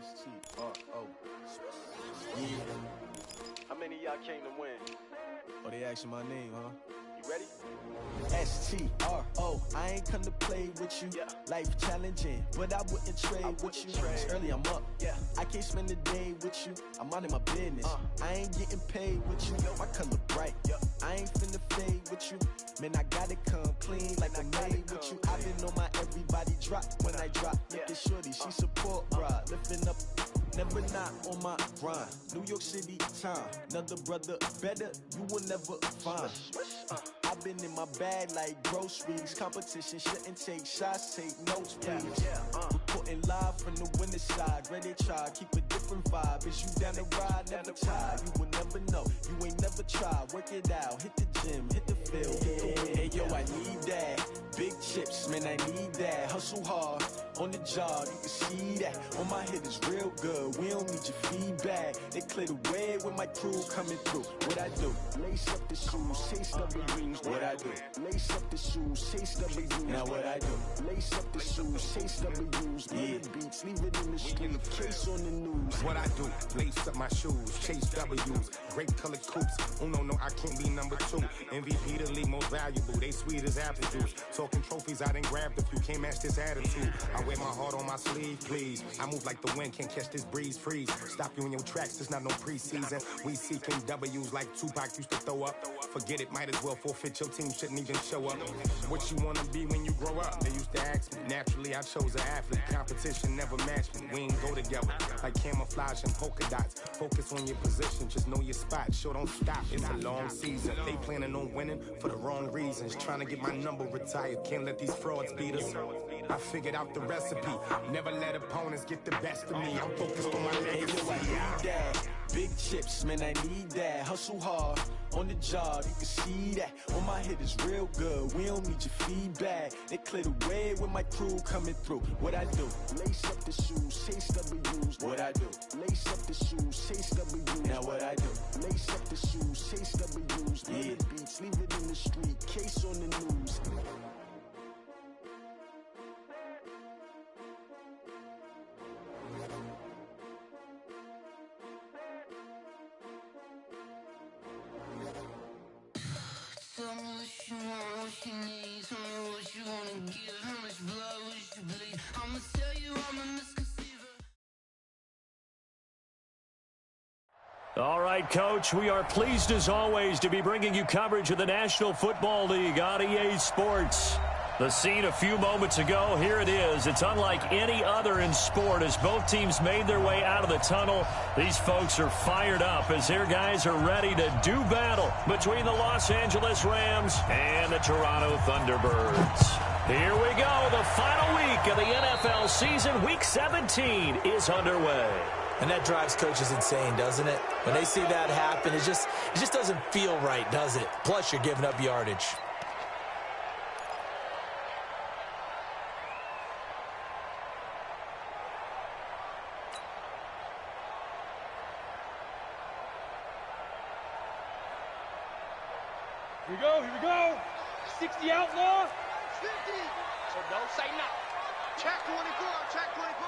itsjustmo. Yeah. How many of y'all came to win? Oh, they asking my name, huh? You ready? STRO, I ain't come to play with you. Yeah. Life challenging, but I wouldn't trade with you. It's early, I'm up. Yeah. I can't spend the day with you. I'm minding my business. I ain't getting paid with you. My color bright. Yeah. I ain't finna fade with you. Man, I gotta come clean like I'm made with you. I've been on my everybody drop when I drop. Look at shorty, she support ride. Lifting up, never not on my grind. New York City time, another brother better, you will never find. I've been in my bag like groceries. Competition shouldn't take shots, take notes, please. Reporting live from the winter side. Ready to try, keep a different vibe. Is you down the ride, never tired. You will never know, you ain't never tried. Work it out, hit the gym, hit the field, hit the wind. Hey yo, I need that. Big chips, man, I need that. Hustle hard, on the job, you can see that. On my head is real good, we don't need your feedback. They clear the way with my crew coming through. What I do? Lace up the shoes, chase W's. What I do? Lace up the shoes, chase W's. Now what I do? Lace up the shoes, chase W's. Yeah. Beats, leave it in the street, case on the news. What I do? Lace up my shoes, chase W's. Great colored coops. Oh no, I can't be number 2. MVP the league most valuable. They sweet as apple juice. Talking trophies, I didn't grab the few. Can't match this attitude. I wear my heart on my sleeve, please. I move like the wind, can't catch this breeze, freeze. Stop you in your tracks, there's not no preseason. We seeking W's like Tupac used to throw up. Forget it, might as well forfeit. Your team shouldn't even show up. What you wanna be when you grow up? They used to ask me. Naturally, I chose an athlete. Competition never matched me. We ain't go together like camouflage and polka dots. Focus on your position, just know your spot. Sure, don't stop. It's a long season. They planning on winning for the wrong reasons. Trying to get my number retired. Can't let these frauds beat us. I figured out the recipe. Never let opponents get the best of me. I'm focused on my legacy. Hey, yo, I need that. Big chips, man, I need that. Hustle hard, on the job, you can see that. On my head is real good, we don't need your feedback. They clear the way with my crew coming through. What I do? Lace up the shoes, chase W's. What I do? Lace up the shoes, chase W's. Now what I do? Lace up the shoes, chase W's. Yeah. Beats, leave it in the street, case on the news. Tell me what you want, what you need. Tell me what you wanna give. How much blood would you bleed? I'ma tell you I'm a misconceiver. All right, Coach, we are pleased as always to be bringing you coverage of the National Football League on EA Sports. The scene a few moments ago, here it is. It's unlike any other in sport as both teams made their way out of the tunnel. These folks are fired up as their guys are ready to do battle between the Los Angeles Rams and the Toronto Thunderbirds. Here we go. The final week of the NFL season. Week 17 is underway. And that drives coaches insane, doesn't it? When they see that happen, it just doesn't feel right, does it? Plus, you're giving up yardage. Here we go. 60 outlaw. 50. So don't say nothing. Check 24, check 24.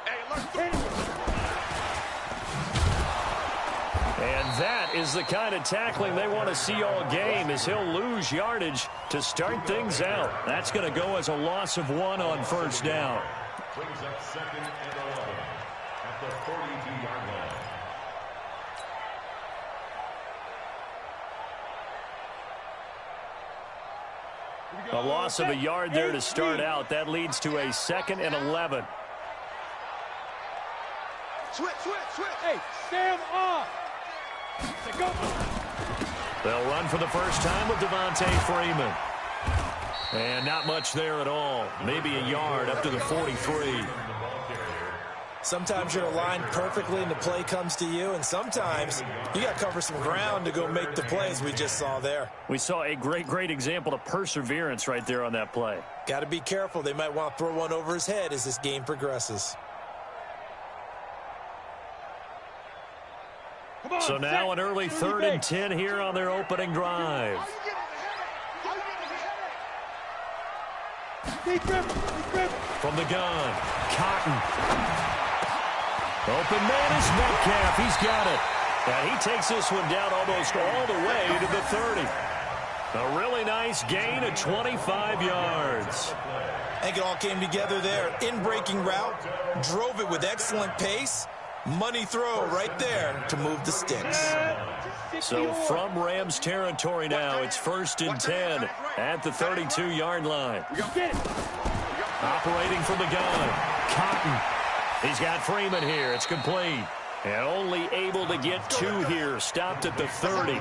Hey, look. And that is the kind of tackling they want to see all game as he'll lose yardage to start things out. That's going to go as a loss of 1 on first down. Brings up 2nd and 11 at the 42-yard line. A loss of a yard there to start out. That leads to a 2nd and 11. Switch. Hey, Sam off. Go. They'll run for the first time with Devontae Freeman. And not much there at all. Maybe a yard up to the 43. Sometimes you're aligned perfectly and the play comes to you, and sometimes you got to cover some ground to go make the plays we just saw there. We saw a great example of perseverance right there on that play. Got to be careful. They might want to throw one over his head as this game progresses. So now an early 3rd and 10 here on their opening drive. From the gun, Cotton. Open man is Metcalf. He's got it. And he takes this one down almost all the way to the 30. A really nice gain of 25 yards. I think it all came together there. In-breaking route, drove it with excellent pace. Money throw right there to move the sticks. So from Rams territory now, it's 1st and 10 at the 32-yard line. Operating from the gun, Cotton. He's got Freeman here. It's complete. And only able to get 2 here. Stopped at the 30.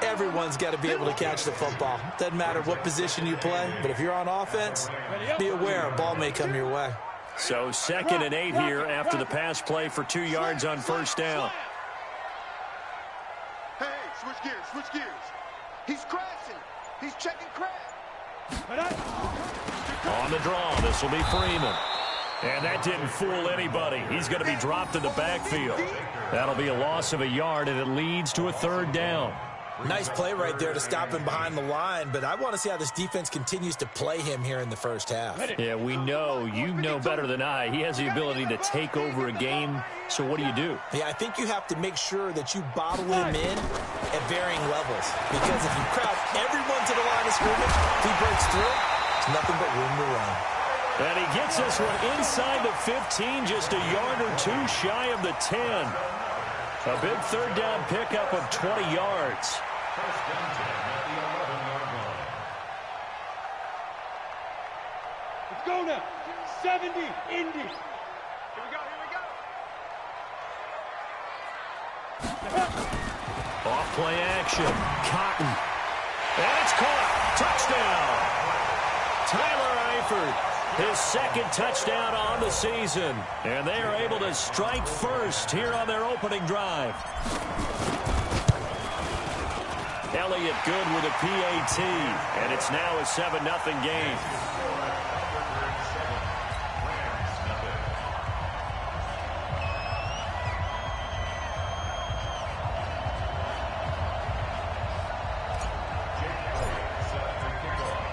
Everyone's got to be able to catch the football. Doesn't matter what position you play, but if you're on offense, be aware a ball may come your way. So 2nd and 8 here after the pass play for 2 yards on 1st down. Hey, switch gears. He's crashing. He's checking crash. On the draw, this will be Freeman. And that didn't fool anybody. He's going to be dropped in the backfield. That'll be a loss of a yard, and it leads to a 3rd down. Nice play right there to stop him behind the line, but I want to see how this defense continues to play him here in the first half. Yeah, we know. You know better than I. He has the ability to take over a game. So what do you do? Yeah, I think you have to make sure that you bottle him in at varying levels. Because if you crowd everyone to the line of scrimmage, if he breaks through, it's nothing but room to run. And he gets this one inside the 15, just a yard or 2 shy of the 10. A big 3rd down pickup of 20 yards. 1st and 10 at the 11-yard line. Let's go now. 70, Indy. Here we go. Off play action. Cotton. And it's caught. Touchdown. Tyler Eifert. His 2nd touchdown on the season. And they are able to strike first here on their opening drive. Elliott good with a PAT. And it's now a 7-0 game.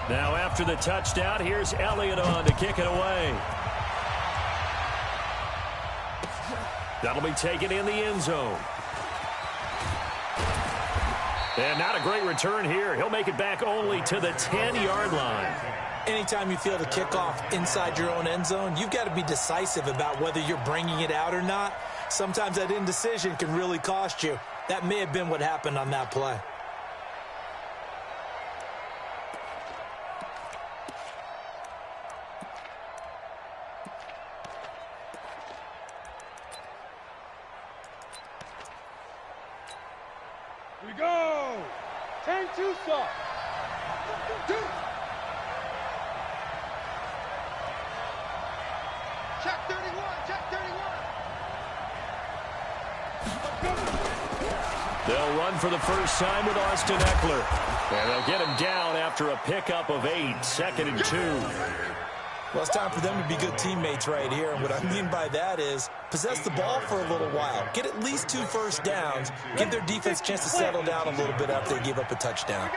Now after the touchdown, here's Elliott on to kick it away. That'll be taken in the end zone. And not a great return here. He'll make it back only to the 10-yard line. Anytime you feel the kickoff inside your own end zone, you've got to be decisive about whether you're bringing it out or not. Sometimes that indecision can really cost you. That may have been what happened on that play. Here we go. 10-2 stop. Check 31. Check 31. They'll run for the first time with Austin Eckler. And they'll get him down after a pickup of 8. 2nd and 2. Well, it's time for them to be good teammates right here. And what I mean by that is possess the ball for a little while. Get at least 2 first downs. Give their defense a chance to settle down a little bit after they give up a touchdown.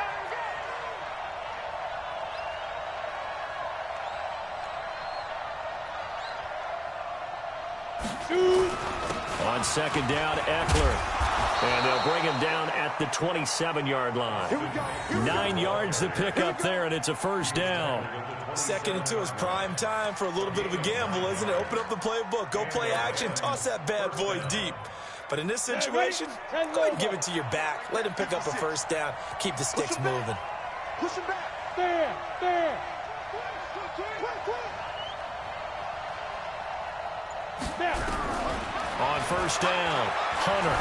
On 2nd down, Eckler. And they'll bring him down at the 27-yard line. 9 yards to pick up there, and it's a first down. 2nd and 2 is prime time for a little bit of a gamble, isn't it? Open up the playbook, go play action, toss that bad boy deep. But in this situation, go ahead and give it to your back. Let him pick up a first down. Keep the sticks moving. Push him back. There. On first down, Hunter.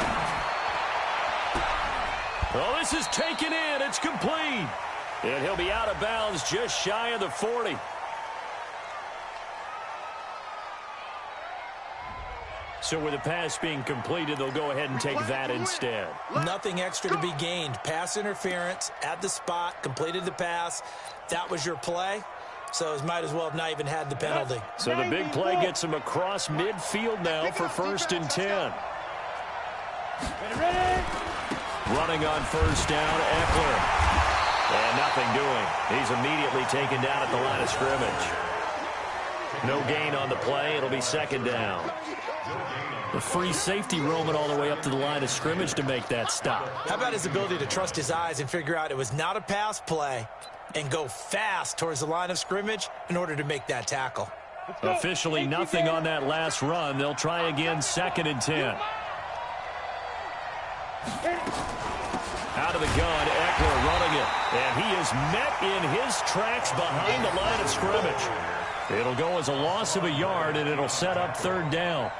Oh, this is taken in. It's complete. And he'll be out of bounds just shy of the 40. So with the pass being completed, they'll go ahead and take that instead. Nothing extra to be gained. Pass interference at the spot, completed the pass. That was your play. So it might as well have not even had the penalty. So the big play gets him across midfield now for 1st and 10. Ready? Running on first down, Eckler. And nothing doing. He's immediately taken down at the line of scrimmage. No gain on the play. It'll be 2nd down. The free safety roaming all the way up to the line of scrimmage to make that stop. How about his ability to trust his eyes and figure out it was not a pass play and go fast towards the line of scrimmage in order to make that tackle. Officially nothing on that last run. They'll try again, 2nd and 10. Out of the gun, Eckler running it. And he is met in his tracks behind the line of scrimmage. It'll go as a loss of a yard, and it'll set up 3rd down.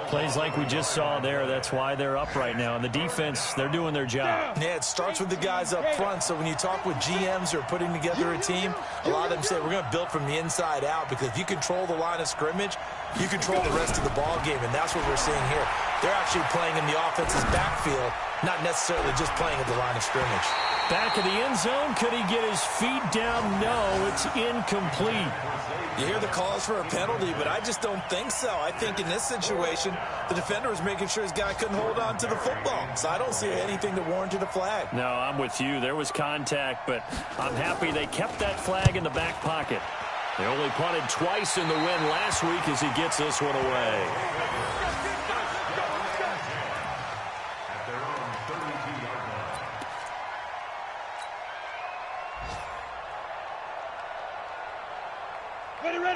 Plays like we just saw there. That's why they're up right now. And the defense, they're doing their job. Yeah, it starts with the guys up front. So when you talk with GMs who are putting together a team, a lot of them say we're going to build from the inside out, because if you control the line of scrimmage, you control the rest of the ball game, and that's what we're seeing here. They're actually playing in the offense's backfield, not necessarily just playing at the line of scrimmage. Back of the end zone. Could he get his feet down? No, it's incomplete. You hear the calls for a penalty, but I just don't think so. I think in this situation, the defender was making sure his guy couldn't hold on to the football. So I don't see anything that warranted a flag. No, I'm with you. There was contact, but I'm happy they kept that flag in the back pocket. They only punted twice in the win last week as he gets this one away.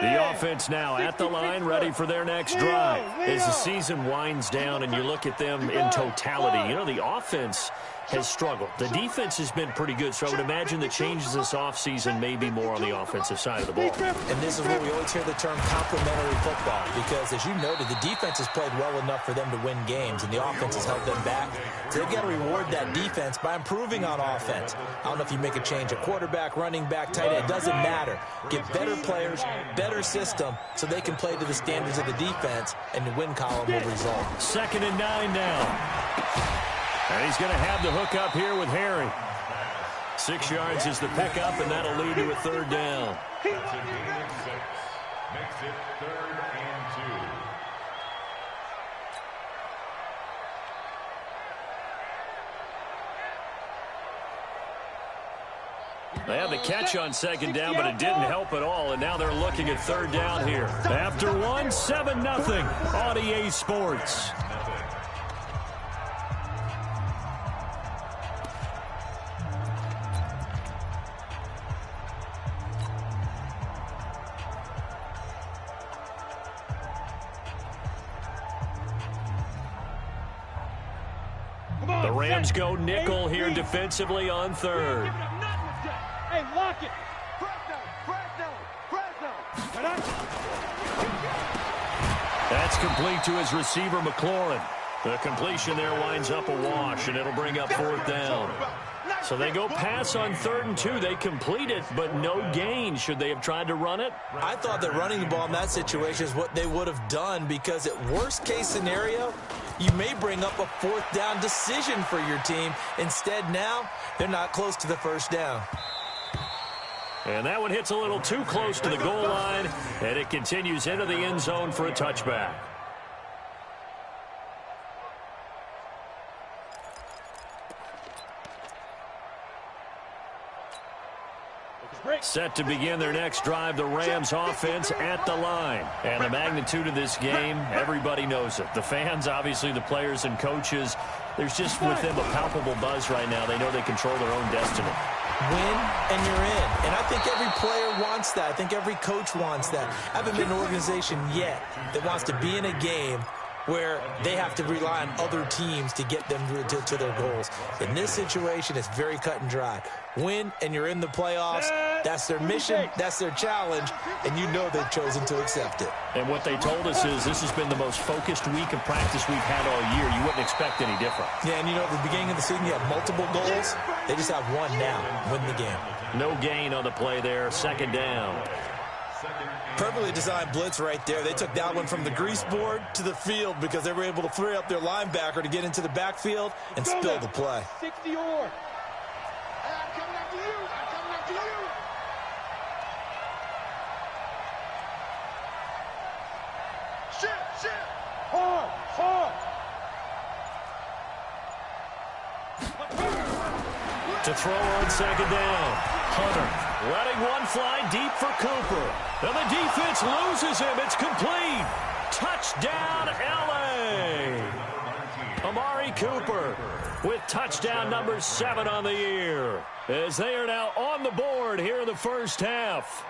The offense now at the line, ready for their next drive. As the season winds down and you look at them in totality, you know, the offense has struggled. The defense has been pretty good, so I would imagine the changes this offseason may be more on the offensive side of the ball. And this is where we always hear the term complementary football, because as you noted, the defense has played well enough for them to win games, and the offense has held them back. So they've got to reward that defense by improving on offense. I don't know if you make a change at quarterback, running back, tight end. It doesn't matter. Get better players, better system, so they can play to the standards of the defense, and the win column will result. 2nd and 9 now. And he's going to have the hook up here with Harry. 6 yards is the pickup, and that'll lead to a 3rd down. That's a gain of 6. Makes it 3rd and 2. They had the catch on 2nd down, but it didn't help at all, and now they're looking at 3rd down here. After one, 7-0 on EA Sports. The Rams go nickel here defensively on 3rd. Hey, lock it. That's complete to his receiver, McLaurin. The completion there winds up a wash, and it'll bring up 4th down. So they go pass on 3rd and 2. They complete it, but no gain. Should they have tried to run it? I thought that running the ball in that situation is what they would have done, because at worst case scenario, you may bring up a 4th down decision for your team. Instead, now, they're not close to the 1st down. And that one hits a little too close to the goal line, and it continues into the end zone for a touchback. Set to begin their next drive, the Rams offense at the line. And the magnitude of this game, everybody knows it. The fans, obviously the players and coaches, there's just with them a palpable buzz right now. They know they control their own destiny. Win and you're in. And I think every player wants that. I think every coach wants that. I haven't been in an organization yet that wants to be in a game where they have to rely on other teams to get them to their goals. In this situation, it's very cut and dry. Win, and you're in the playoffs. That's their mission. That's their challenge. And you know they've chosen to accept it. And what they told us is this has been the most focused week of practice we've had all year. You wouldn't expect any different. Yeah, and you know, at the beginning of the season, you have multiple goals. They just have one now. Win the game. No gain on the play there. 2nd down. Perfectly designed blitz right there. They took that one from the grease board to the field because they were able to free up their linebacker to get into the backfield and spill the play. 60 or. I'm coming after you. I'm coming after you. Shit. Hard. To throw on 2nd down. Hunter letting one fly deep for Cooper. And the defense loses him. It's complete. Touchdown, LA. Cooper with touchdown number 7 on the year, as they are now on the board here in the first half.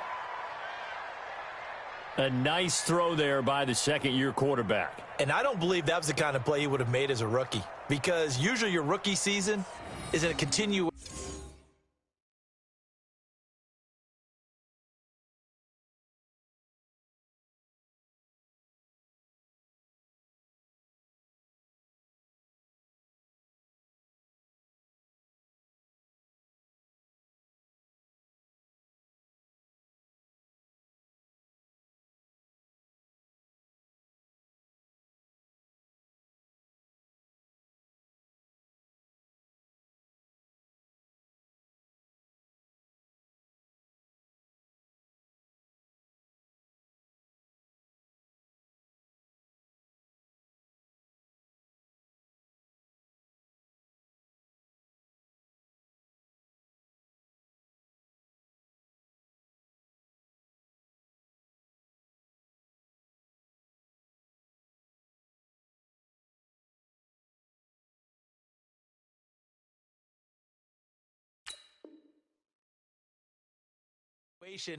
A nice throw there by the second-year quarterback. And I don't believe that was the kind of play he would have made as a rookie, because usually your rookie season is in a continuation.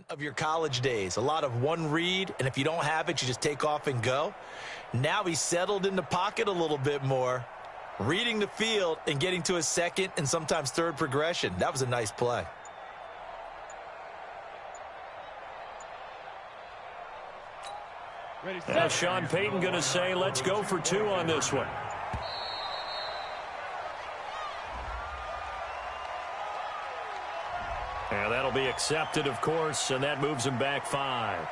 Of your college days. A lot of one read, and if you don't have it, you just take off and go. Now he's settled in the pocket a little bit more, reading the field and getting to his second and sometimes third progression. That was a nice play. Now Sean Payton going to say, let's go for 2 on this one. And that'll be accepted, of course, and that moves him back 5.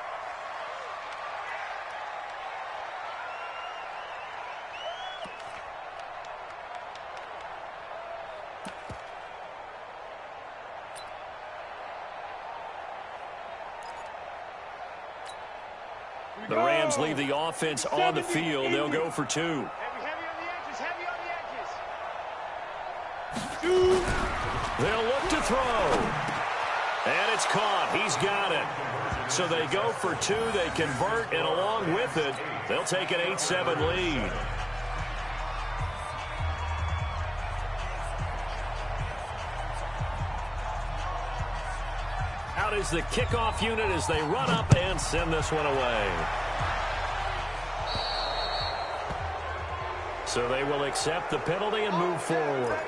The Rams leave the offense on the field. They'll go for 2. Heavy on the edges, heavy on the edges. They'll look to throw. And it's caught. He's got it. So they go for 2. They convert, and along with it, they'll take an 8-7 lead. Out is the kickoff unit as they run up and send this one away. So they will accept the penalty and move forward.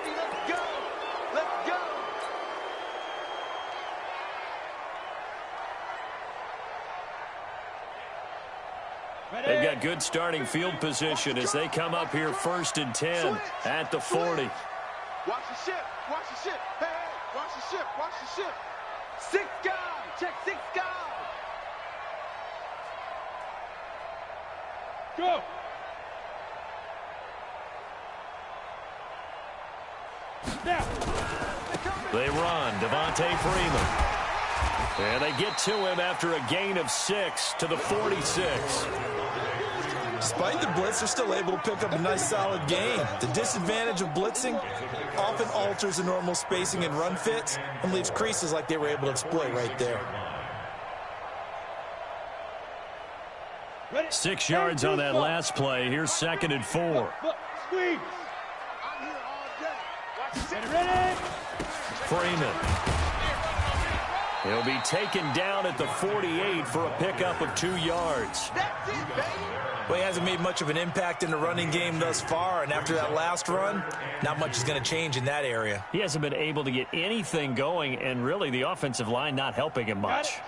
They've got good starting field position as they come up here 1st and 10 at the 40. Watch the ship. Watch the ship. Hey, hey, watch the ship. Watch the ship. 6 guys. Check 6 guys. Go. Now. They run. Devontae Freeman. And they get to him after a gain of 6 to the 46. Despite the blitz, they're still able to pick up a nice, solid gain. The disadvantage of blitzing often alters the normal spacing and run fits and leaves creases like they were able to exploit right there. 6 yards on that last play. Here's 2nd and 4. Squeeze. I'm here all day. Watch the ship. Ready? Freeman. He'll be taken down at the 48 for a pickup of 2 yards. That's it, baby. Well, he hasn't made much of an impact in the running game thus far, and after that last run, not much is going to change in that area. He hasn't been able to get anything going, and really the offensive line not helping him much.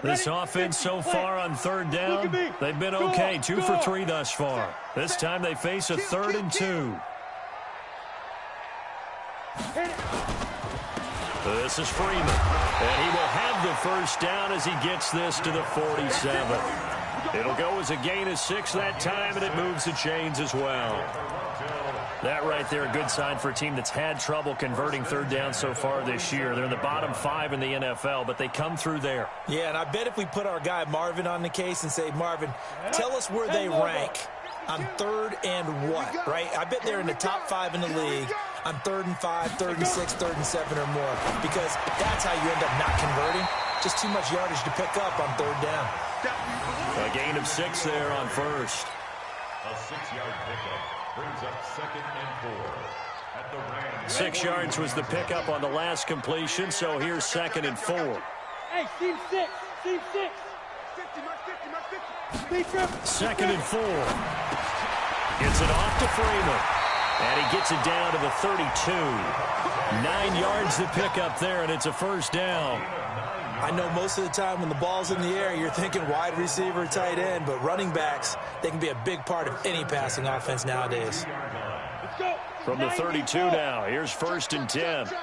This offense so far on 3rd down, they've been okay, 2 for 3 thus far. This time they face a 3rd and 2. This is Freeman, and he will have the first down as he gets this to the 47. It'll go as a gain of 6 that time, and it moves the chains as well. That right there, a good sign for a team that's had trouble converting 3rd down so far this year. They're in the bottom 5 in the NFL, but they come through there. Yeah, and I bet if we put our guy Marvin on the case and say, Marvin, tell us where they rank on 3rd and what, right? I bet they're in the top 5 in the league on 3rd and 5, 3rd and 6, 3rd and 7 or more, because that's how you end up not converting. Just too much yardage to pick up on 3rd down. A gain of 6 there on 1st. A 6-yard pickup. brings up 2nd and 4 at the Rams. 6 yards was the pickup on the last completion, so here's 2nd and 4. Hey, team 6, team 6. 2nd and 4. Gets it off to Freeman. And he gets it down to the 32. 9 yards to pick up there, and it's a first down. I know most of the time when the ball's in the air, you're thinking wide receiver, tight end, but running backs, they can be a big part of any passing offense nowadays. From the 32 now, here's 1st and 10. Check.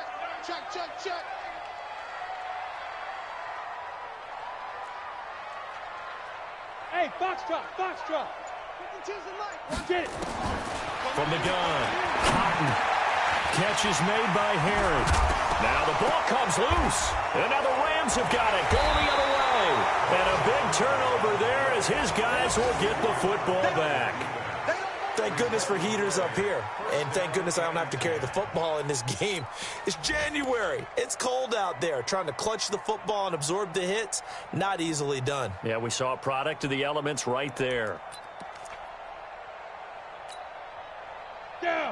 Hey, box drop. Get it. From the gun, Cotton. Catch is made by Herod. Now the ball comes loose. And now the Rams have got it. Going the other way. And a big turnover there as his guys will get the football back. Thank goodness for heaters up here. And thank goodness I don't have to carry the football in this game. It's January. It's cold out there. Trying to clutch the football and absorb the hits, not easily done. Yeah, we saw a product of the elements right there.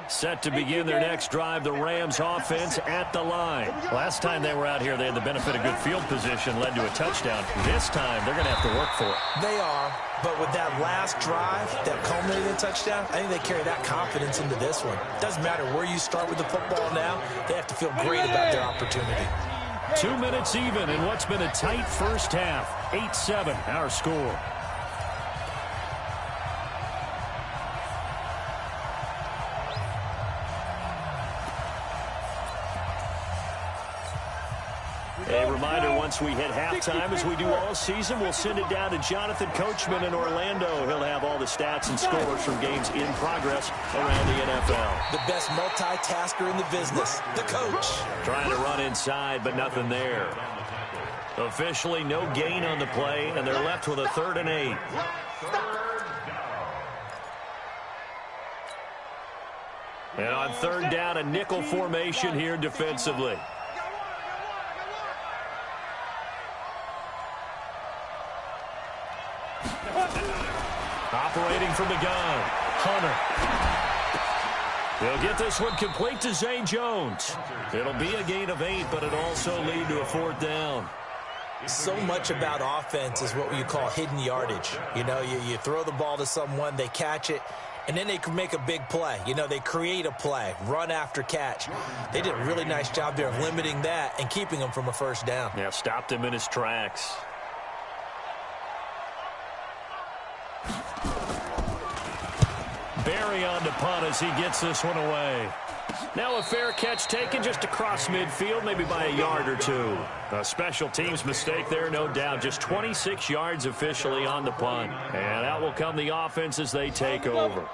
Set to begin their next drive, the Rams offense at the line. Last time they were out here, they had the benefit of good field position, led to a touchdown. This time, they're going to have to work for it. They are, but with that last drive that culminated in a touchdown, I think they carry that confidence into this one. Doesn't matter where you start with the football now, they have to feel great about their opportunity. 2 minutes even in what's been a tight first half. 8-7, our score. A reminder, once we hit halftime, as we do all season, we'll send it down to Jonathan Coachman in Orlando. He'll have all the stats and scores from games in progress around the NFL. The best multitasker in the business, the coach. Trying to run inside, but nothing there. Officially, no gain on the play, and they're left with a 3rd and 8. And on 3rd down, a nickel formation here defensively. Operating from the gun, Hunter. They'll get this one complete to Zay Jones. It'll be a gain of 8, but it'll also lead to a 4th down. So much about offense is what you call hidden yardage. You know, you throw the ball to someone, they catch it, and then they can make a big play. You know, they create a play, run after catch. They did a really nice job there of limiting that and keeping him from a first down. Yeah, stopped him in his tracks. Barry on the punt as he gets this one away. Now a fair catch taken just across midfield, maybe by a yard or 2. A special teams mistake there, no doubt. Just 26 yards officially on the punt. And out will come the offense as they take over.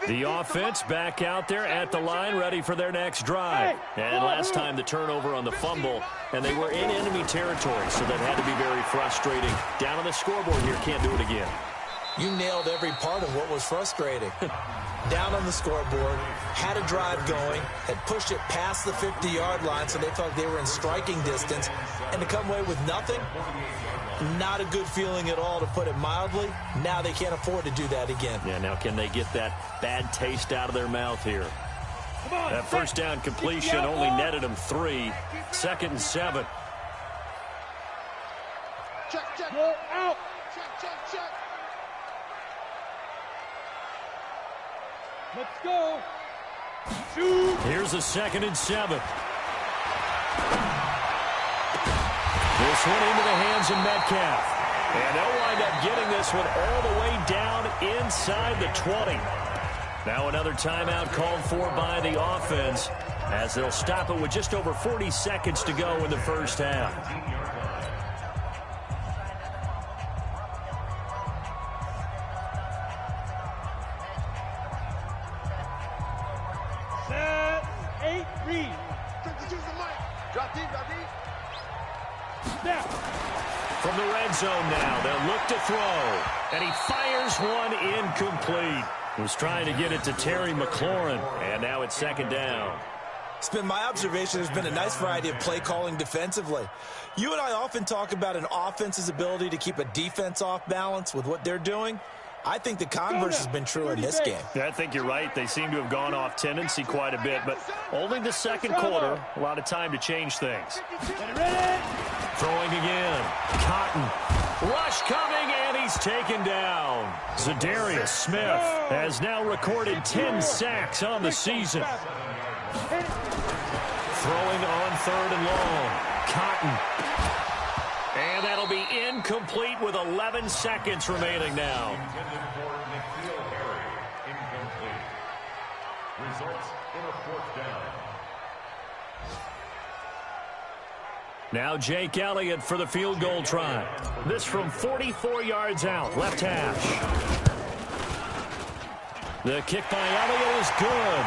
The offense back out there at the line, ready for their next drive. And last time the turnover on the fumble, and they were in enemy territory, so that had to be very frustrating. Down on the scoreboard here, can't do it again. You nailed every part of what was frustrating. Down on the scoreboard, had a drive going, had pushed it past the 50-yard line, so they felt they were in striking distance, and to come away with nothing, not a good feeling at all, to put it mildly. Now they can't afford to do that again. Yeah, now can they get that bad taste out of their mouth here? That first down completion only netted them 3. 2nd and 7. Check. Out. Check. Let's go. Shoot. Here's a 2nd and 7. This one into the hands of Metcalf. And they'll wind up getting this one all the way down inside the 20. Now another timeout called for by the offense, as they'll stop it with just over 40 seconds to go in the first half. From the red zone now, they'll look to throw. And he fires one incomplete. Was trying to get it to Terry McLaurin. And now it's 2nd down. It's been my observation there's been a nice variety of play calling defensively. You and I often talk about an offense's ability to keep a defense off balance with what they're doing. I think the converse has been true in this game. Yeah, I think you're right. They seem to have gone off tendency quite a bit, but only the second quarter. A lot of time to change things. Throwing again. Cotton. Rush coming, and he's taken down. Zadarius Smith has now recorded 10 sacks on the season. Throwing on 3rd and long. Cotton. And that'll be incomplete with 11 seconds remaining now. Results in a 4th down. Now Jake Elliott for the field goal try. This from 44 yards out, left hash. The kick by Elliott is good.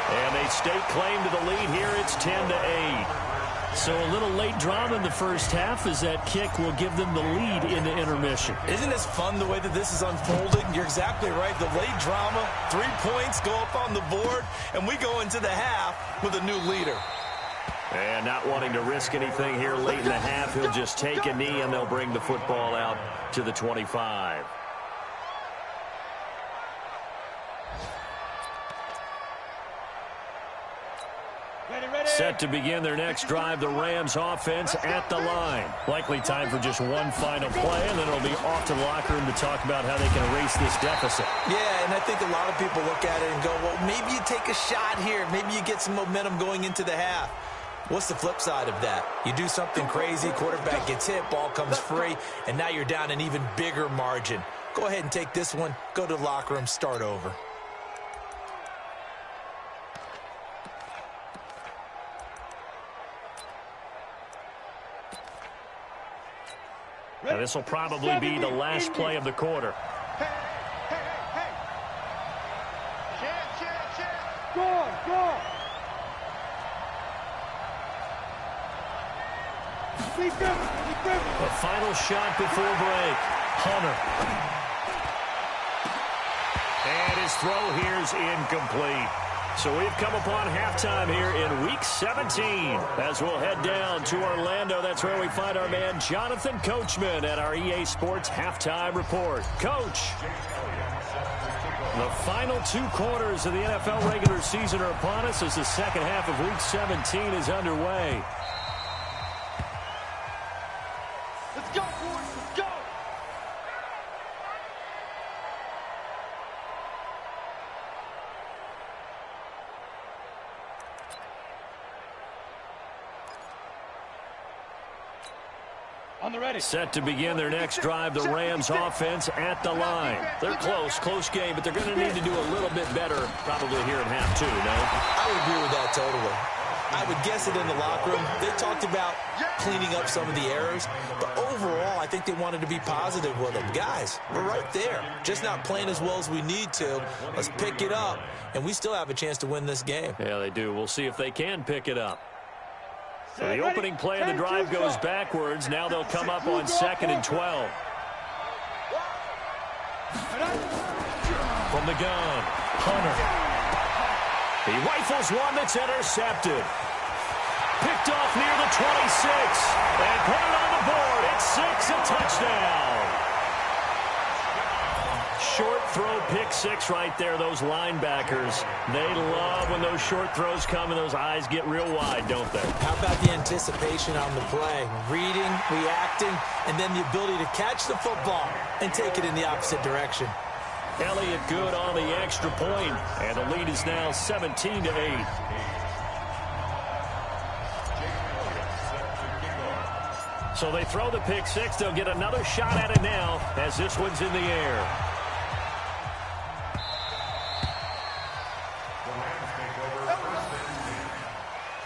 And they stake claim to the lead here. It's 10-8. So a little late drama in the first half as that kick will give them the lead in the intermission. Isn't this fun the way that this is unfolding? You're exactly right. The late drama, 3 points go up on the board, and we go into the half with a new leader. And not wanting to risk anything here late in the half, he'll just take a knee and they'll bring the football out to the 25. Set to begin their next drive, the Rams offense at the line. Likely time for just one final play, and then it'll be off to the locker room to talk about how they can erase this deficit. Yeah, and I think a lot of people look at it and go, well, maybe you take a shot here. Maybe you get some momentum going into the half. What's the flip side of that? You do something crazy, quarterback gets hit, ball comes free, and now you're down an even bigger margin. Go ahead and take this one, go to the locker room, start over. Now, this will probably be the last play of the quarter. Hey. Chance. Go. The final shot before break. Hunter. And his throw here is incomplete. So we've come upon halftime here in Week 17. As we'll head down to Orlando, that's where we find our man Jonathan Coachman at our EA Sports Halftime Report. Coach, the final 2 quarters of the NFL regular season are upon us as the second half of Week 17 is underway. Let's go, boys. Let's go. On the ready. Set to begin their next drive, the Rams offense at the line. They're close game, but they're going to need to do a little bit better probably here in half 2, no? I would agree with that totally. I would guess it in the locker room. They talked about cleaning up some of the errors, but overall, I think they wanted to be positive with them. Guys, we're right there. Just not playing as well as we need to. Let's pick it up, and we still have a chance to win this game. Yeah, they do. We'll see if they can pick it up. So the opening play of the drive goes backwards. Now they'll come up on 2nd and 12. From the gun, Hunter. He rifles one that's intercepted. Picked off near the 26. And put it on the board. It's 6, a touchdown. Short throw, pick 6 right there. Those linebackers, they love when those short throws come and those eyes get real wide, don't they? How about the anticipation on the play? Reading, reacting, and then the ability to catch the football and take it in the opposite direction. Elliott good on the extra point, and the lead is now 17-8. So they throw the pick 6. They'll get another shot at it now as this one's in the air. The Rams take over first and 10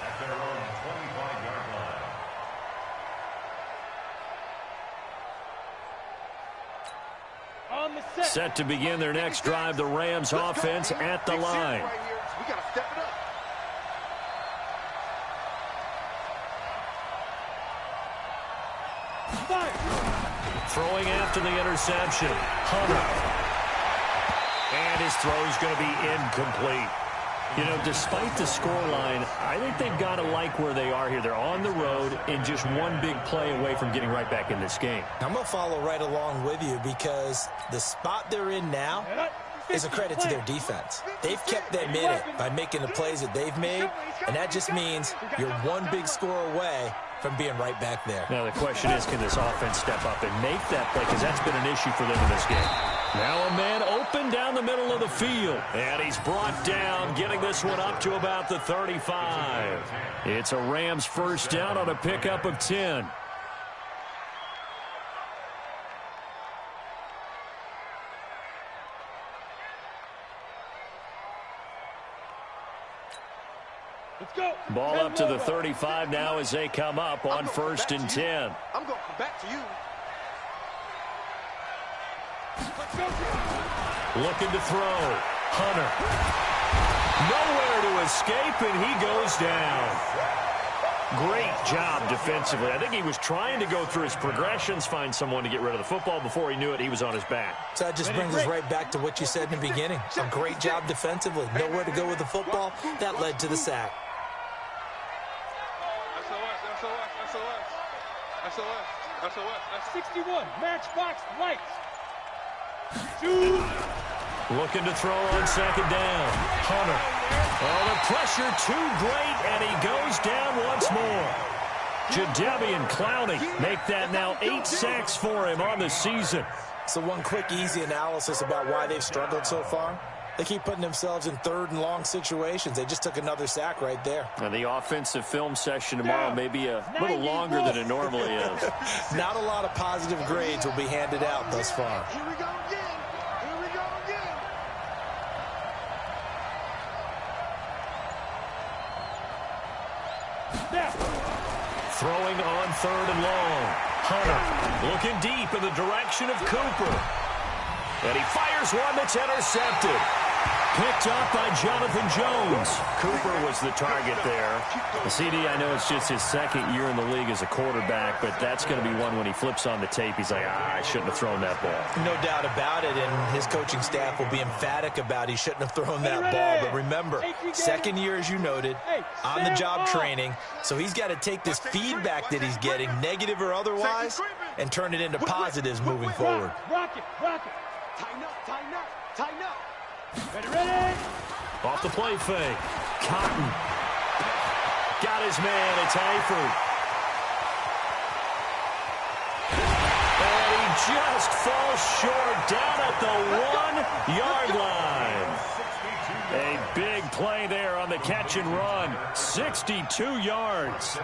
at their own 25-yard line. On the set. Set to begin their next drive, the Rams offense at the line. We got to step it up. Throwing after the interception, Hunter. And his throw is going to be incomplete. You know, despite the scoreline, I think they've got to like where they are here. They're on the road and just one big play away from getting right back in this game. I'm going to follow right along with you because the spot they're in now is a credit to their defense. They've kept them in it by making the plays that they've made, and that just means you're one big score away from being right back there. Now the question is, can this offense step up and make that play? Because that's been an issue for them in this game. Now a man open down the middle of the field. And he's brought down, getting this one up to about the 35. It's a Rams first down on a pickup of 10. Let's go. Ball up to the 35 now as they come up on 1st and 10. I'm going to come back to you. Let's go. Looking to throw. Hunter. Nowhere to escape, and he goes down. Great job defensively. I think he was trying to go through his progressions, find someone to get rid of the football. Before he knew it, he was on his back. So that just brings us right back to what you said in the beginning. A great job defensively. Nowhere to go with the football. That led to the sack. SOS. 61. Matchbox lights. Looking to throw on 2nd down. Hunter. Oh, the pressure too great, and he goes down once more. Jadeveon Clowney make that now 8 sacks for him on the season. So one quick, easy analysis about why they've struggled so far. They keep putting themselves in 3rd and long situations. They just took another sack right there. And the offensive film session tomorrow may be a little longer than it normally is. Not a lot of positive grades will be handed out thus far. Here we go again. Throwing on 3rd and long. Hunter looking deep in the direction of Cooper. And he fires one that's intercepted. Picked up by Jonathan Jones. Cooper was the target there. The CD, I know it's just his 2nd year in the league as a quarterback, but that's going to be one when he flips on the tape. He's like, I shouldn't have thrown that ball. No doubt about it, and his coaching staff will be emphatic about he shouldn't have thrown that ball. But remember, 2nd year, as you noted, on-the-job training, so he's got to take this feedback that he's getting, negative or otherwise, and turn it into positives moving forward. Rock it. Tighten up. Ready. Off the play fake. Cotton. Got his man. It's Eifert. And he just falls short down at the 1-yard line. A big play there on the catch and run. 62 yards.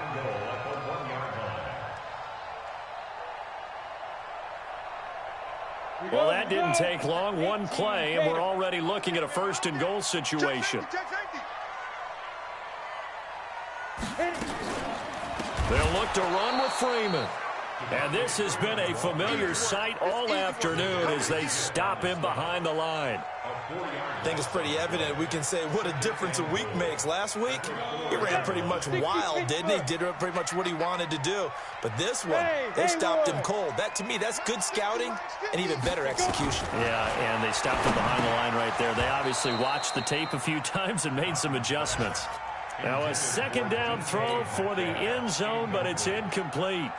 Well, that didn't take long. One play, and we're already looking at a 1st and goal situation. They'll look to run with Freeman. And this has been a familiar sight all afternoon as they stop him behind the line. I think it's pretty evident. We can say what a difference a week makes. Last week, he ran pretty much wild, didn't he? Did pretty much what he wanted to do. But this one, they stopped him cold. That, to me, that's good scouting and even better execution. Yeah, and they stopped him behind the line right there. They obviously watched the tape a few times and made some adjustments. Now a 2nd down throw for the end zone, but it's incomplete.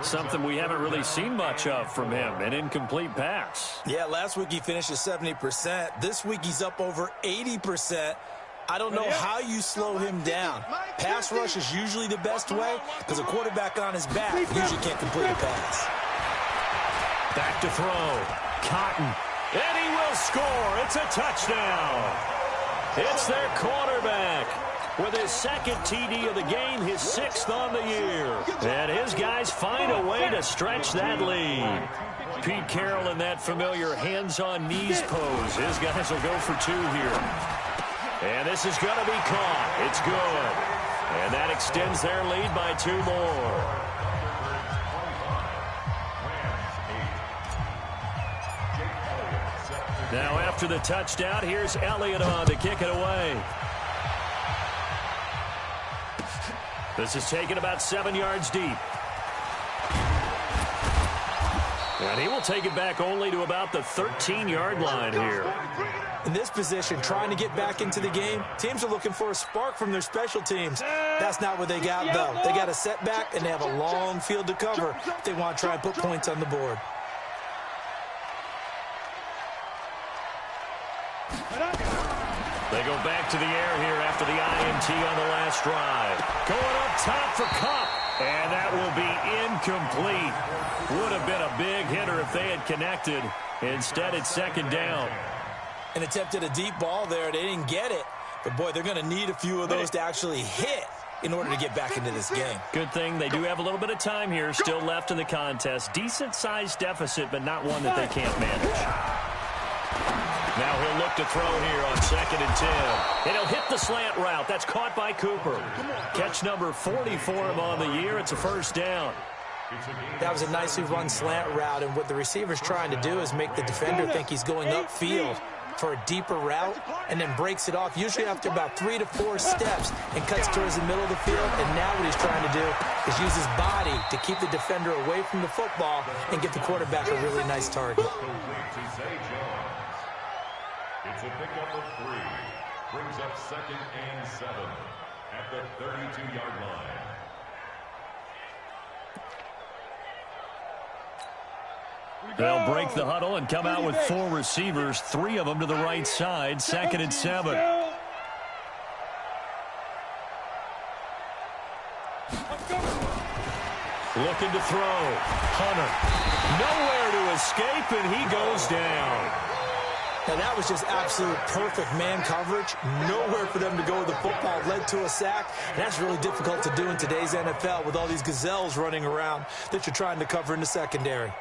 Something we haven't really seen much of from him, an incomplete pass. Yeah, last week he finished at 70%. This week he's up over 80%. I don't know how you slow him down. Pass rush is usually the best way because a quarterback on his back usually can't complete a pass. Back to throw. Cotton. And he will score. It's a touchdown. It's their quarterback with his 2nd TD of the game, his 6th on the year. And his guys find a way to stretch that lead. Pete Carroll in that familiar hands-on knees pose. His guys will go for 2 here. And this is going to be caught. It's good. And that extends their lead by 2 more. Now after the touchdown, here's Elliott on to kick it away. This is taken about 7 yards deep. And he will take it back only to about the 13-yard line here. In this position, trying to get back into the game, teams are looking for a spark from their special teams. That's not what they got, though. They got a setback, and they have a long field to cover if they want to try and put points on the board. They go back to the air here after the INT on the last drive. Going up top for Kupp, and that will be incomplete. Would have been a big hitter if they had connected. Instead, it's second down. And attempted a deep ball there. They didn't get it. But, boy, they're going to need a few of those to actually hit in order to get back into this game. Good thing they do have a little bit of time here still left in the contest. Decent-sized deficit, but not one that they can't manage. Now he'll look to throw here on 2nd and 10. And he'll hit the slant route. That's caught by Cooper. Catch number 40 for him on the year. It's a first down. That was a nicely run slant route, and what the receiver's trying to do is make the defender think he's going upfield for a deeper route, and then breaks it off, usually after about 3 to 4 steps, and cuts towards the middle of the field. And now what he's trying to do is use his body to keep the defender away from the football and get the quarterback a really nice target. It's a pickup of 3. Brings up 2nd and 7 at the 32-yard line. They'll break the huddle and come out with 4 receivers, 3 of them to the right side, 2nd and 7. Looking to throw. Hunter. Nowhere to escape, and he goes down. Now, that was just absolute perfect man coverage. Nowhere for them to go with the football. Led to a sack. And that's really difficult to do in today's NFL with all these gazelles running around that you're trying to cover in the secondary.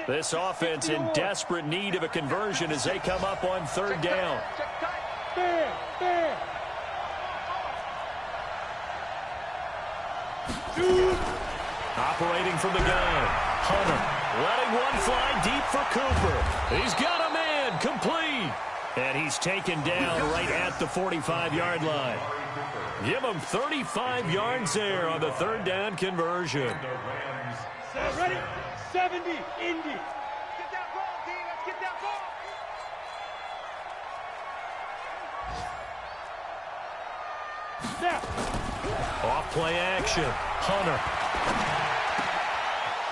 This offense in desperate need of a conversion as they come up on 3rd down. Operating from the gun. Hunter letting one fly deep for Cooper. He's got a man, complete. And he's taken down right at the 45-yard line. Give him 35 yards there on the 3rd down conversion. Ready? 70, Indy. Get that ball, D. Let's get that ball. Snap. Off play action. Hunter.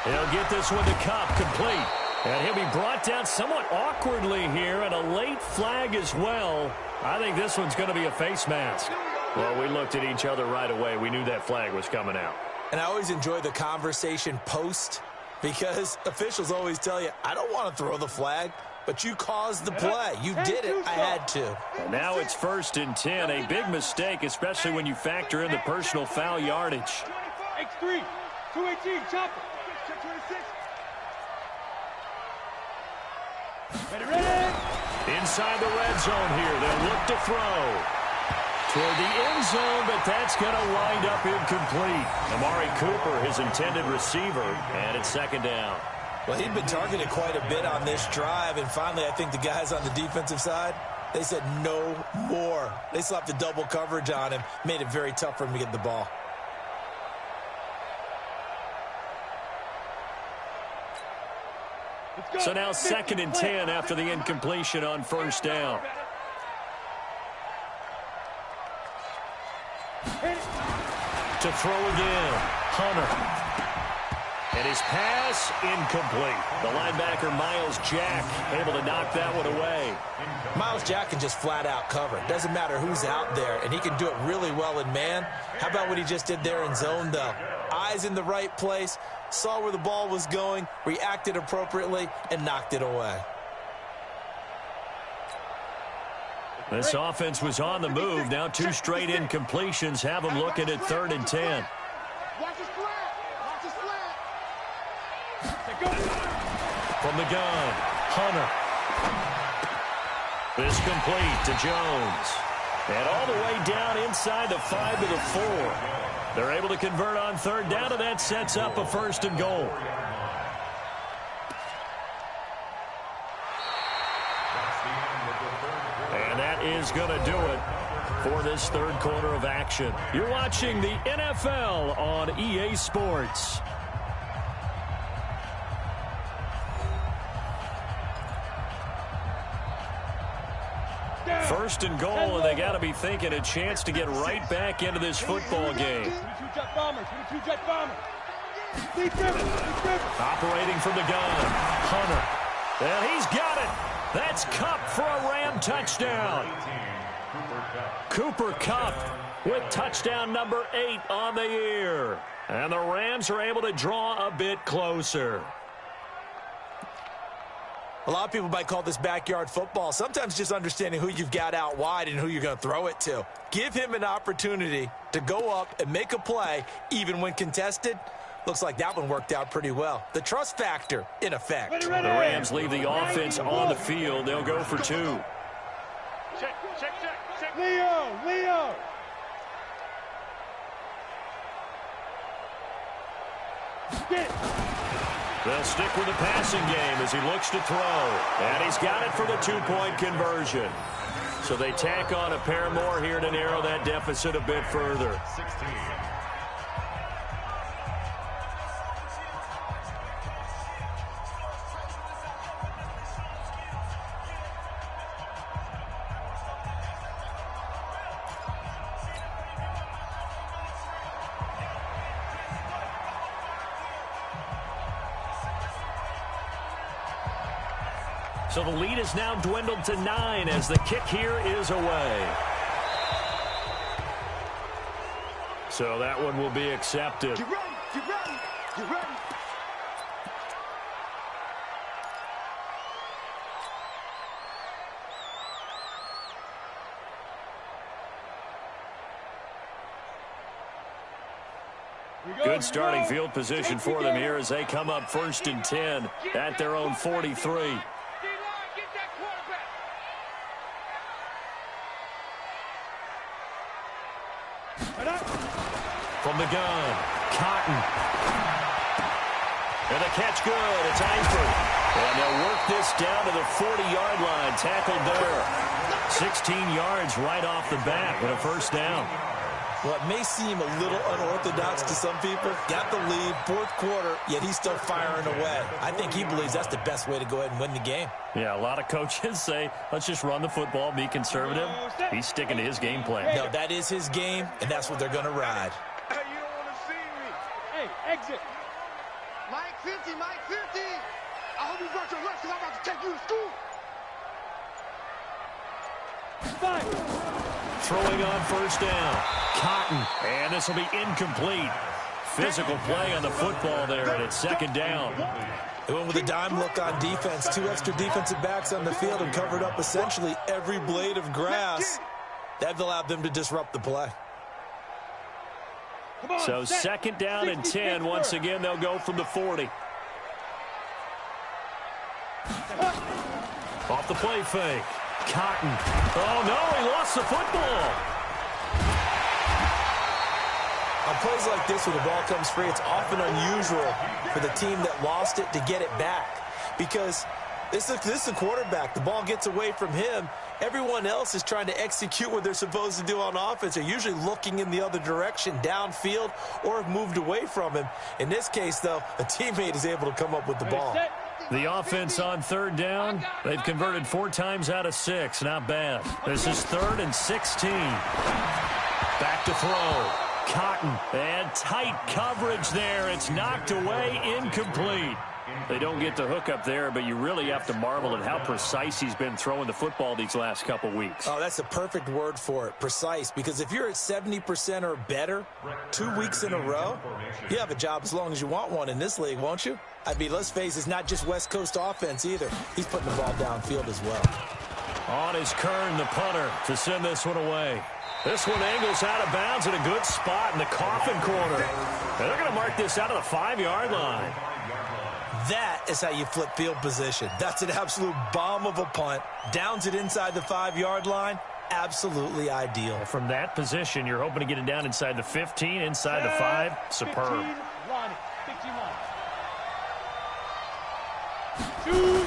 He'll get this one to Kupp, complete. And he'll be brought down somewhat awkwardly here, and a late flag as well. I think this one's going to be a face mask. Well, we looked at each other right away. We knew that flag was coming out. And I always enjoy the conversation post, because officials always tell you, I don't want to throw the flag, but you caused the play. You did it. I had to. And now it's 1st and 10. A big mistake, especially when you factor in the personal foul yardage. X3, 218, chopper. Check 26. Ready. Inside the red zone here. They'll look to throw. Toward the end zone, but that's going to wind up incomplete. Amari Cooper, his intended receiver, and it's 2nd down. Well, he'd been targeted quite a bit on this drive, and finally I think the guys on the defensive side, they said no more. They slapped the double coverage on him, made it very tough for him to get the ball. So now 2nd and 10 after the incompletion on 1st down. To throw again, Hunter. And his pass incomplete. The linebacker, Miles Jack, able to knock that one away. Miles Jack can just flat out cover. Doesn't matter who's out there, and he can do it really well in man. How about what he just did there in zone, though? Eyes in the right place, saw where the ball was going, reacted appropriately, and knocked it away. This offense was on the move. Now 2 straight incompletions have them looking at 3rd and 10. From the gun, Hunter. This complete to Jones. And all the way down inside the 5 to the 4. They're able to convert on 3rd down, and that sets up a 1st and goal. And that is going to do it for this third quarter of action. You're watching the NFL on EA Sports. First and goal, and they got to be thinking a chance to get right back into this football game. Operating from the gun, Hunter. And he's got it. That's Kupp for a Ram touchdown. Cooper Kupp with touchdown number 8 on the year. And the Rams are able to draw a bit closer. A lot of people might call this backyard football. Sometimes just understanding who you've got out wide and who you're going to throw it to. Give him an opportunity to go up and make a play, even when contested. Looks like that one worked out pretty well. The trust factor in effect. The Rams leave the offense on the field. They'll go for 2. Check. Leo. They'll stick with the passing game as he looks to throw. And he's got it for the 2-point conversion. So they tack on a pair more here to narrow that deficit a bit further. 16. So the lead is now dwindled to 9 as the kick here is away. So that one will be accepted. Get ready. Good starting field position for them here as they come up 1st and 10 at their own 43. From the gun, Cotton. And the catch good. It's Eifert. And they'll work this down to the 40-yard line. Tackled there. 16 yards right off the bat with a first down. Well, it may seem a little unorthodox to some people. Got the lead, 4th quarter, yet he's still firing away. I think he believes that's the best way to go ahead and win the game. Yeah, a lot of coaches say, let's just run the football, be conservative. He's sticking to his game plan. No, that is his game, and that's what they're going to ride. Hey, you don't want to see me. Hey, exit. Mike 50. I hope you brought your lunch because I'm about to take you to school. 5. Throwing on first down. Cotton. And this will be incomplete. Physical play on the football there, and it's 2nd down. They went with a dime look on defense. 2 extra defensive backs on the field and covered up essentially every blade of grass. That allowed them to disrupt the play. So 2nd down and 10. Once again, they'll go from the 40. Off the play fake. Cotton. Oh, no, he lost the football. On plays like this, when the ball comes free, it's often unusual for the team that lost it to get it back. Because this is a quarterback. The ball gets away from him. Everyone else is trying to execute what they're supposed to do on offense. They're usually looking in the other direction, downfield, or have moved away from him. In this case, though, a teammate is able to come up with the ball. The offense on 3rd down, they've converted 4 times out of 6. Not bad. This is 3rd and 16. Back to throw. Cotton. And tight coverage there. It's knocked away, incomplete. They don't get the hook up there, but you really have to marvel at how precise he's been throwing the football these last couple weeks. Oh, that's a perfect word for it, precise. Because if you're at 70% or better 2 weeks in a row, you have a job as long as you want one in this league, won't you? I mean, let's face it, it's not just West Coast offense either. He's putting the ball downfield as well. On is Kern, the punter, to send this one away. This one angles out of bounds in a good spot in the coffin corner. And they're going to mark this out of the 5-yard line. That is how you flip field position. That's an absolute bomb of a punt. Downs it inside the 5-yard line. Absolutely ideal. From that position, you're hoping to get it down inside the 15, inside the 5. Superb. 15,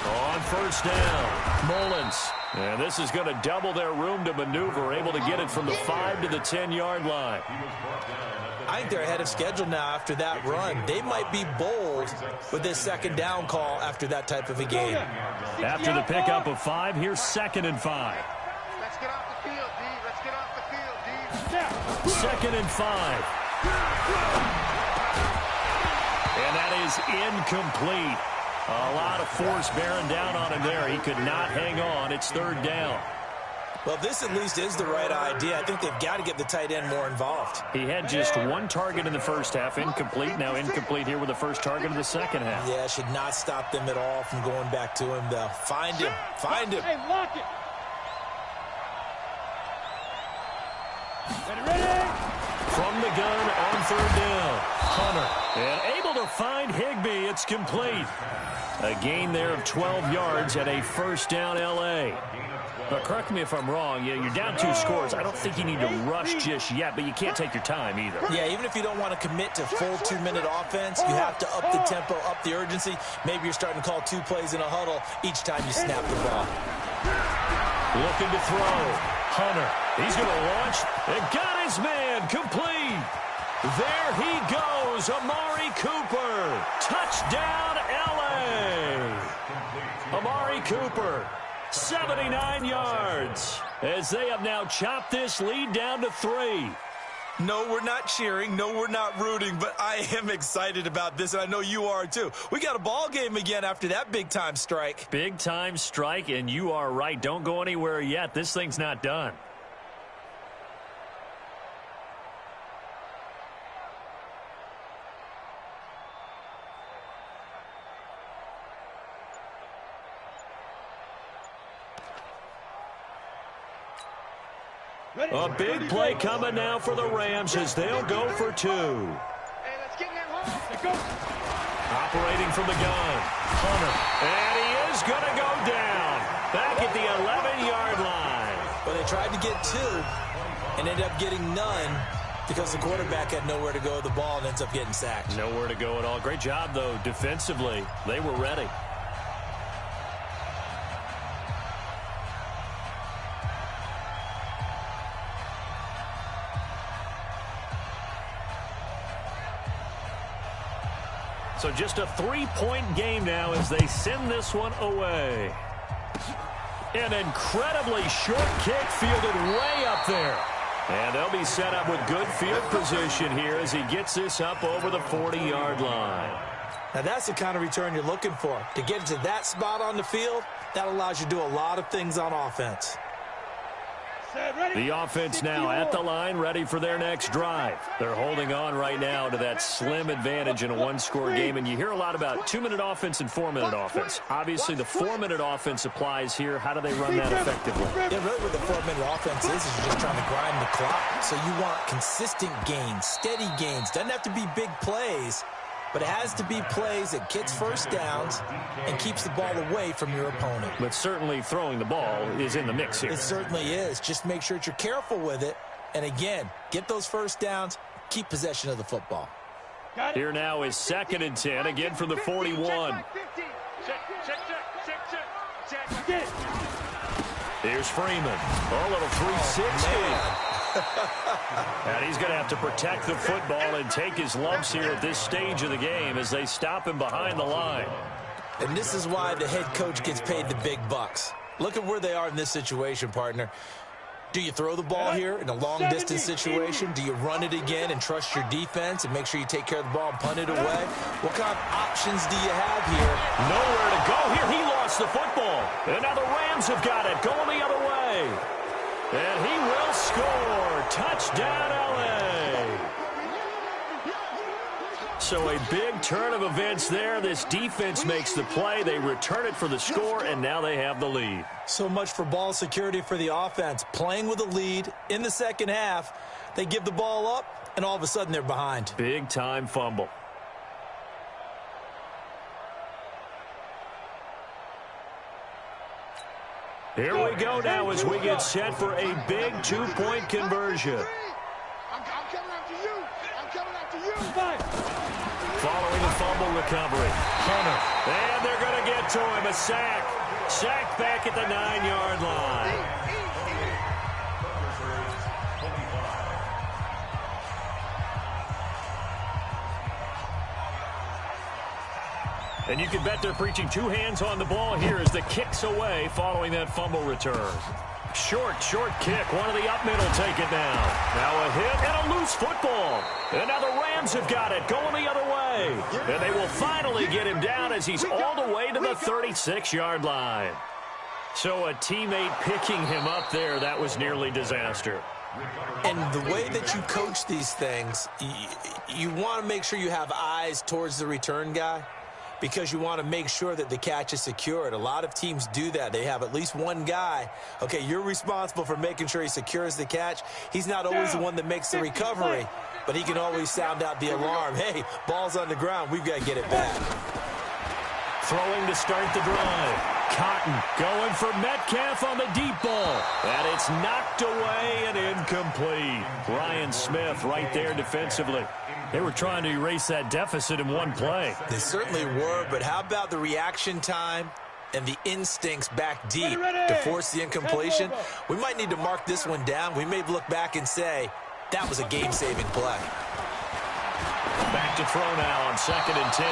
On first down, Mullins. And this is going to double their room to maneuver, able to get it from the 5 to the 10-yard line. I think they're ahead of schedule now after that run. They might be bold with this second down call after that type of a game. After the pickup of 5, here's 2nd and 5. Let's get off the field, D. Let's get off the field, D. 2nd and 5. And that is incomplete. A lot of force bearing down on him there. He could not hang on. It's 3rd down. Well, this at least is the right idea. I think they've got to get the tight end more involved. He had just 1 target in the first half, incomplete. Now incomplete here with the first target of the second half. Yeah, should not stop them at all from going back to him, though. Find him. Find him. Hey, lock it. Ready? From the gun on 3rd down. Hunter. And able to find Higbee. It's complete. A gain there of 12 yards at a 1st down L.A. Now, correct me if I'm wrong. Yeah, you're down 2 scores. I don't think you need to rush just yet, but you can't take your time either. Yeah, even if you don't want to commit to full 2-minute offense, you have to up the tempo, up the urgency. Maybe you're starting to call 2 plays in a huddle each time you snap the ball. Looking to throw. Hunter. He's going to launch and got his man complete. There he goes, Amari Cooper. Touchdown, L.A. Amari Cooper, 79 yards, as they have now chopped this lead down to 3. No, we're not cheering. No, we're not rooting, but I am excited about this, and I know you are too. We got a ball game again after that big-time strike. Big-time strike, and you are right. Don't go anywhere yet. This thing's not done. A big play coming now for the Rams as they'll go for 2. Hey, let's get in that hole. Let's go. Operating from the gun. Hunter. And he is going to go down. Back at the 11-yard line. Well, they tried to get 2 and ended up getting none because the quarterback had nowhere to go with the ball and ends up getting sacked. Nowhere to go at all. Great job, though, defensively. They were ready. So just a 3-point game now as they send this one away. An incredibly short kick fielded way up there. And they'll be set up with good field position here as he gets this up over the 40-yard line. Now that's the kind of return you're looking for. To get to that spot on the field, that allows you to do a lot of things on offense. The offense now at the line, ready for their next drive. They're holding on right now to that slim advantage in a 1-score game, and you hear a lot about 2-minute offense and 4-minute offense. Obviously, the 4-minute offense applies here. How do they run that effectively? Yeah, really what the 4-minute offense is you're just trying to grind the clock. So you want consistent gains, steady gains. Doesn't have to be big plays, but it has to be plays that gets first downs and keeps the ball away from your opponent. But certainly throwing the ball is in the mix here. It certainly is. Just make sure that you're careful with it. And again, get those first downs, keep possession of the football. Here now is 2nd and 10, again from the 41. Here's Freeman. A little 360. And he's going to have to protect the football and take his lumps here at this stage of the game as they stop him behind the line. And this is why the head coach gets paid the big bucks. Look at where they are in this situation, partner. Do you throw the ball here in a long-distance situation? Do you run it again and trust your defense and make sure you take care of the ball and punt it away? What kind of options do you have here? Nowhere to go here. He lost the football. And now the Rams have got it, going the other way. And he will score. Touchdown, L.A. So a big turn of events there. This defense makes the play. They return it for the score, and now they have the lead. So much for ball security for the offense. Playing with a lead in the second half. They give the ball up, and all of a sudden they're behind. Big-time fumble. Here we go now as we get set for a big 2-point conversion. I'm coming after you. I'm coming after you. Following the fumble recovery. Hunter. And they're going to get to him. A sack. Sacked back at the 9-yard line. And you can bet they're preaching two hands on the ball here as the kick's away following that fumble return. Short kick. One of the up middle take it now. Now a hit and a loose football. And now the Rams have got it going the other way. And they will finally get him down as he's all the way to the 36-yard line. So a teammate picking him up there, that was nearly disaster. And the way that you coach these things, you want to make sure you have eyes towards the return guy, because you want to make sure that the catch is secured. A lot of teams do that. They have at least one guy. Okay, you're responsible for making sure he secures the catch. He's not always the one that makes the recovery, but he can always sound out the alarm. Hey, ball's on the ground. We've got to get it back. Throwing to start the drive. Cotton going for Metcalf on the deep ball. And it's knocked away and incomplete. Ryan Smith right there defensively. They were trying to erase that deficit in one play. They certainly were, but how about the reaction time and the instincts back deep to force the incompletion? We might need to mark this one down. We may look back and say, that was a game-saving play. Back to throw now on 2nd and 10.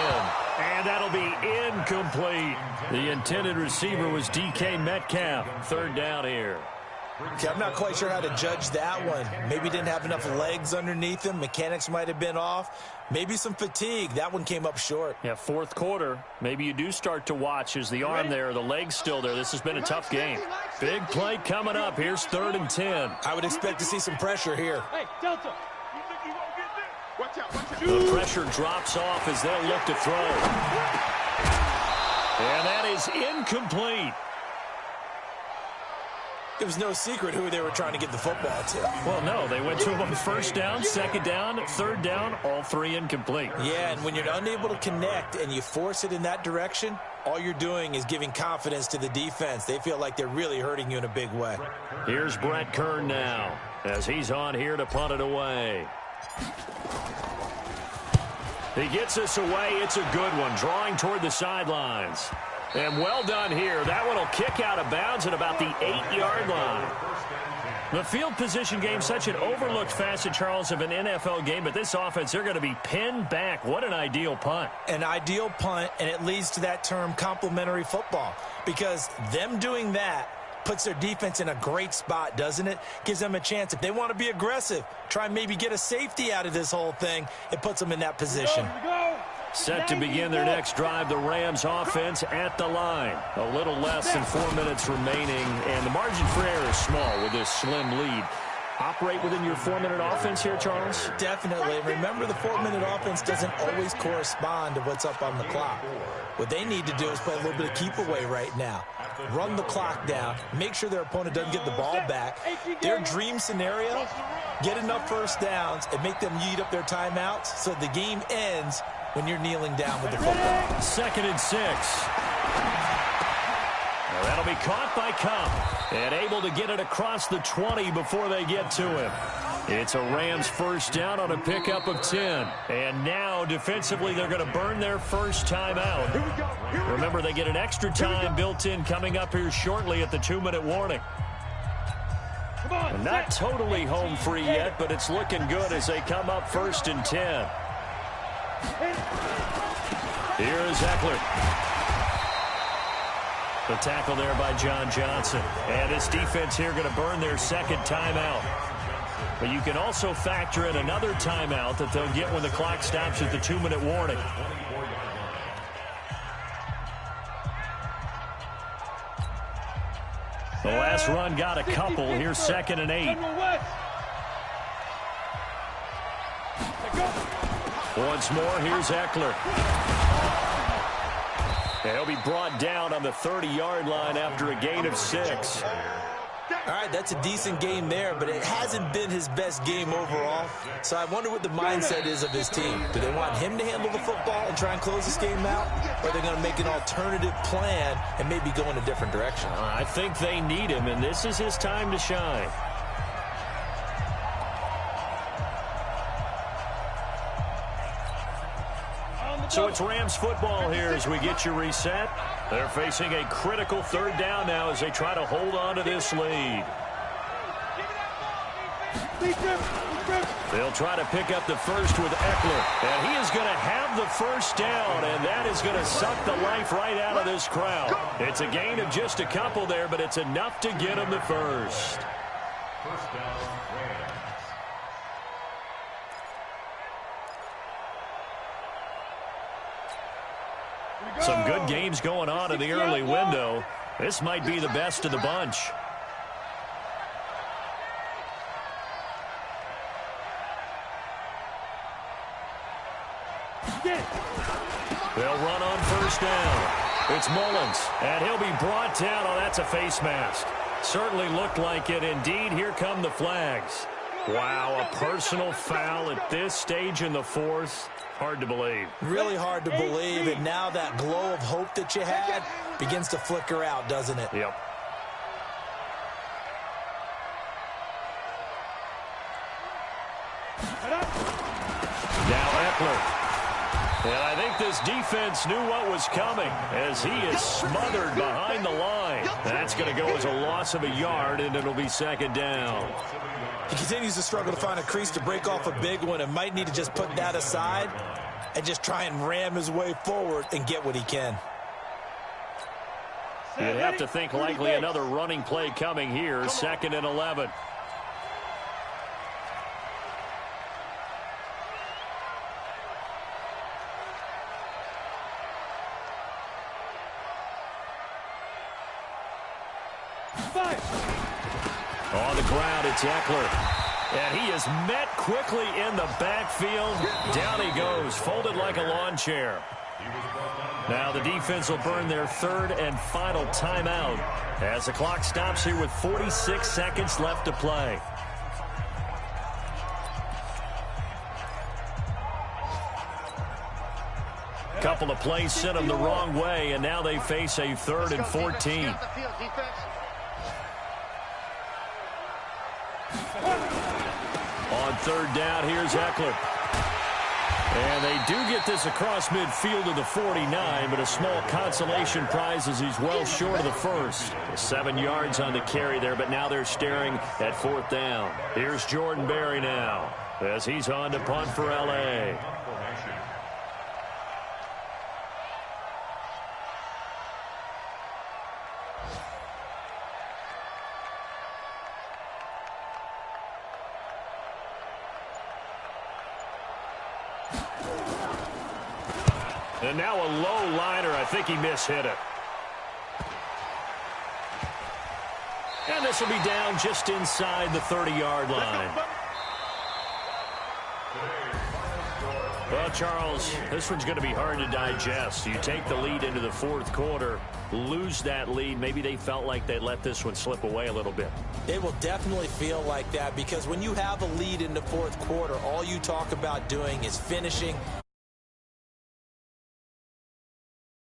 And that'll be incomplete. The intended receiver was DK Metcalf. 3rd down here. Okay, I'm not quite sure how to judge that one. Maybe didn't have enough legs underneath him. Mechanics might have been off. Maybe some fatigue. That one came up short. Yeah, 4th quarter. Maybe you do start to watch as the arm there, the leg's still there. This has been a tough game. Big play coming up. Here's 3rd and 10. I would expect to see some pressure here. Hey, Delta. The pressure drops off as they'll look to throw. And that is incomplete. It was no secret who they were trying to get the football to. Well, no, they went to him on 1st down, 2nd down, 3rd down, all 3 incomplete. Yeah, and when you're unable to connect and you force it in that direction, all you're doing is giving confidence to the defense. They feel like they're really hurting you in a big way. Here's Brett Kern now as he's on here to punt it away. He gets us away. It's a good one, drawing toward the sidelines. And well done here. That one will kick out of bounds at about the 8-yard line. The field position game, such an overlooked facet, Charles, of an NFL game. But this offense, they're going to be pinned back. What an ideal punt. An ideal punt, and it leads to that term complementary football. Because them doing that puts their defense in a great spot, doesn't it? Gives them a chance. If they want to be aggressive, try and maybe get a safety out of this whole thing, it puts them in that position. Set to begin their next drive, the Rams offense at the line. A little less than 4 minutes remaining, and the margin for error is small with this slim lead. Operate within your 4-minute offense here, Charles? Definitely. Remember, the 4-minute offense doesn't always correspond to what's up on the clock. What they need to do is play a little bit of keep away right now. Run the clock down. Make sure their opponent doesn't get the ball back. Their dream scenario, get enough first downs and make them yeet up their timeouts so the game ends when you're kneeling down with the football. 2nd and 6. That'll be caught by Cup and able to get it across the 20 before they get to him. It's a Rams 1st down on a pickup of 10. And now, defensively, they're going to burn their first timeout. Remember, they get an extra time built in coming up here shortly at the 2-minute warning. And not totally home free yet, but it's looking good as they come up 1st and 10. Here is Eckler. The tackle there by John Johnson. And this defense here going to burn their 2nd timeout. But you can also factor in another timeout that they'll get when the clock stops at the 2-minute warning. The last run got a couple. Here's 2nd and 8. Once more, here's Eckler. He'll be brought down on the 30-yard line after a gain of 6. All right, that's a decent game there, but it hasn't been his best game overall. So I wonder what the mindset is of his team. Do they want him to handle the football and try and close this game out? Or are they going to make an alternative plan and maybe go in a different direction? I think they need him, and this is his time to shine. So it's Rams football here as we get you reset. They're facing a critical third down now as they try to hold on to this lead. They'll try to pick up the first with Eckler. And he is going to have the first down, and that is going to suck the life right out of this crowd. It's a gain of just a couple there, but it's enough to get him the first. First down, Rams. Some good games going on in the early window. This might be the best of the bunch. They'll run on first down. It's Mullins, and he'll be brought down. Oh, that's a face mask. Certainly looked like it. Indeed, here come the flags. Wow, a personal foul at this stage in the fourth. Hard to believe. Really hard to believe, and now that glow of hope that you had begins to flicker out, doesn't it? Yep. Now Eckler. And I think this defense knew what was coming as he is smothered behind the line. That's going to go as a loss of a yard, and it'll be second down. He continues to struggle to find a crease to break off a big one and might need to just put that aside and just try and ram his way forward and get what he can. You'd have to think likely another running play coming here, second and 11. On the ground, it's Eckler. And he is met quickly in the backfield. Down he goes, folded like a lawn chair. Now the defense will burn their third and final timeout as the clock stops here with 46 seconds left to play. Couple of plays sent them the wrong way, and now they face a third and 14. On third down, here's Eckler. And they do get this across midfield to the 49, but a small consolation prize as he's well short of the first. 7 yards on the carry there, but now they're staring at fourth down. Here's Jordan Berry now as he's on to punt for L.A. And now a low liner. I think he mishit it. And this will be down just inside the 30-yard line. Well, Charles, this one's going to be hard to digest. You take the lead into the fourth quarter, lose that lead. Maybe they felt like they let this one slip away a little bit. It will definitely feel like that because when you have a lead in the fourth quarter, all you talk about doing is finishing